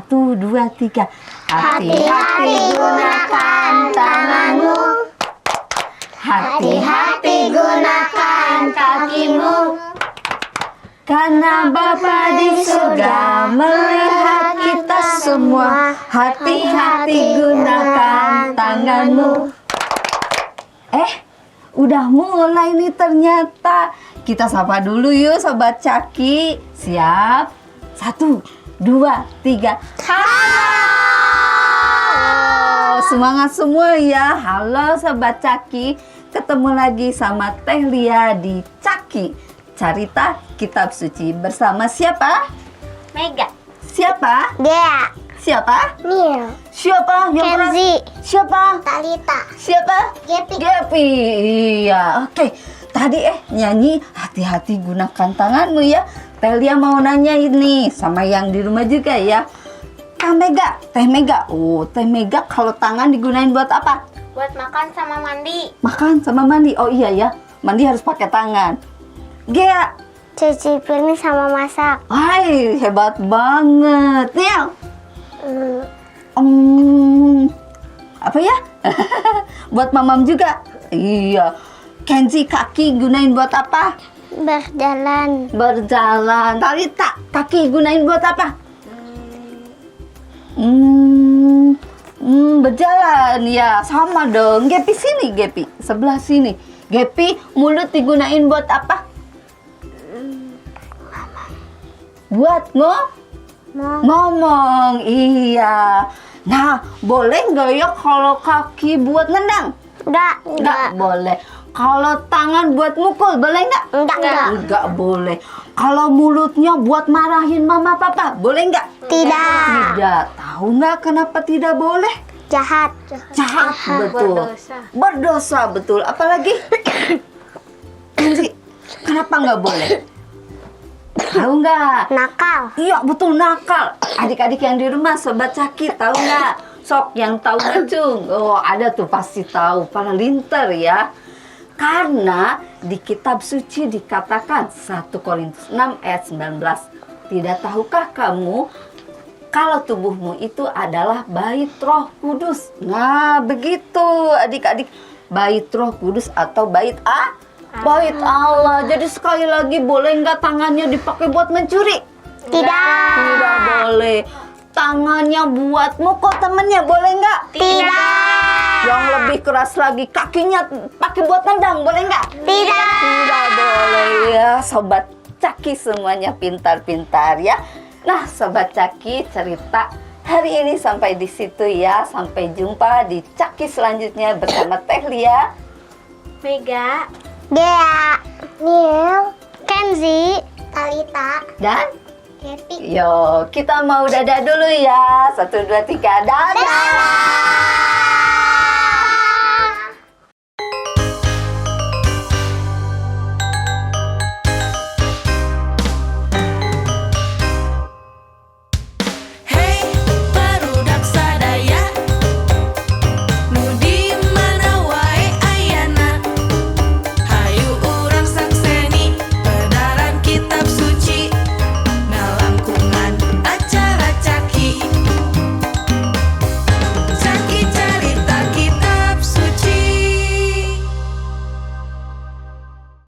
1, 2, 3. Hati-hati gunakan tanganmu. Hati-hati gunakan kakimu. Karena Bapa di surga melihat kita semua. Hati-hati gunakan tanganmu. Udah mulai nih ternyata. Kita sapa dulu yuk Sobat Caki. Siap? 1, 2, 3. Halo! Semangat semua ya. Halo Sobat Caki. Ketemu lagi sama Teh Lia di Caki Carita Kitab Suci bersama siapa? Mega. Siapa? Dea. Siapa? Neil. Siapa? Kenzi. Siapa? Talita. Siapa? Gepi. Gepi. Iya, oke. Tadi nyanyi hati-hati gunakan tanganmu ya. Teh Lia mau nanya ini sama yang di rumah juga ya. Teh Mega. Teh Mega kalau tangan digunain buat apa? Buat makan sama mandi. Makan sama mandi. Oh iya ya. Mandi harus pakai tangan. Gea. Cuci piring sama masak. Hai, hebat banget. Niel. Apa ya? Buat mamam juga. Iya. Kenzi kaki gunain buat apa? Berjalan. Berjalan. Talita kaki gunain buat apa? Berjalan ya, sama dong. Gepi sini, Gepi sebelah sini. Gepi mulut digunain buat apa? Buat ngomong. Iya. Nah, boleh nggak ya kalau kaki buat nendang? Nggak boleh. Kalau tangan buat mukul, boleh nggak? Nggak boleh. Kalau mulutnya buat marahin mama papa, boleh nggak? Tidak. Tahu nggak kenapa tidak boleh? Jahat. Betul. Berdosa, betul. Apalagi? Kenapa nggak boleh? Tahu nggak? Nakal. Iya, betul, nakal. Adik-adik yang di rumah, Sobat Caki, tahu nggak? Sok yang tahu ngacung. Oh, ada tuh pasti tahu. Para linter ya. Karena di kitab suci dikatakan 1 Korintus 6 ayat 19. Tidak tahukah kamu kalau tubuhmu itu adalah bait Roh Kudus? Nah, begitu adik-adik. Bait Roh Kudus atau bait bait Allah. Jadi sekali lagi, boleh nggak tangannya dipakai buat mencuri? Tidak boleh. Tangannya buat mukul temennya, boleh nggak? Tidak. Yang lebih keras lagi, kakinya pakai buat nendang, boleh nggak? Tidak boleh ya. Sobat Caki semuanya pintar-pintar ya. Nah, Sobat Caki cerita hari ini sampai di situ ya. Sampai jumpa di Caki selanjutnya bersama Teh Lia, Mega, Dea, Neil, Kenzi, Talita, dan Gepi. yo, kita mau dadah dulu ya. 1, 2, 3, dadah.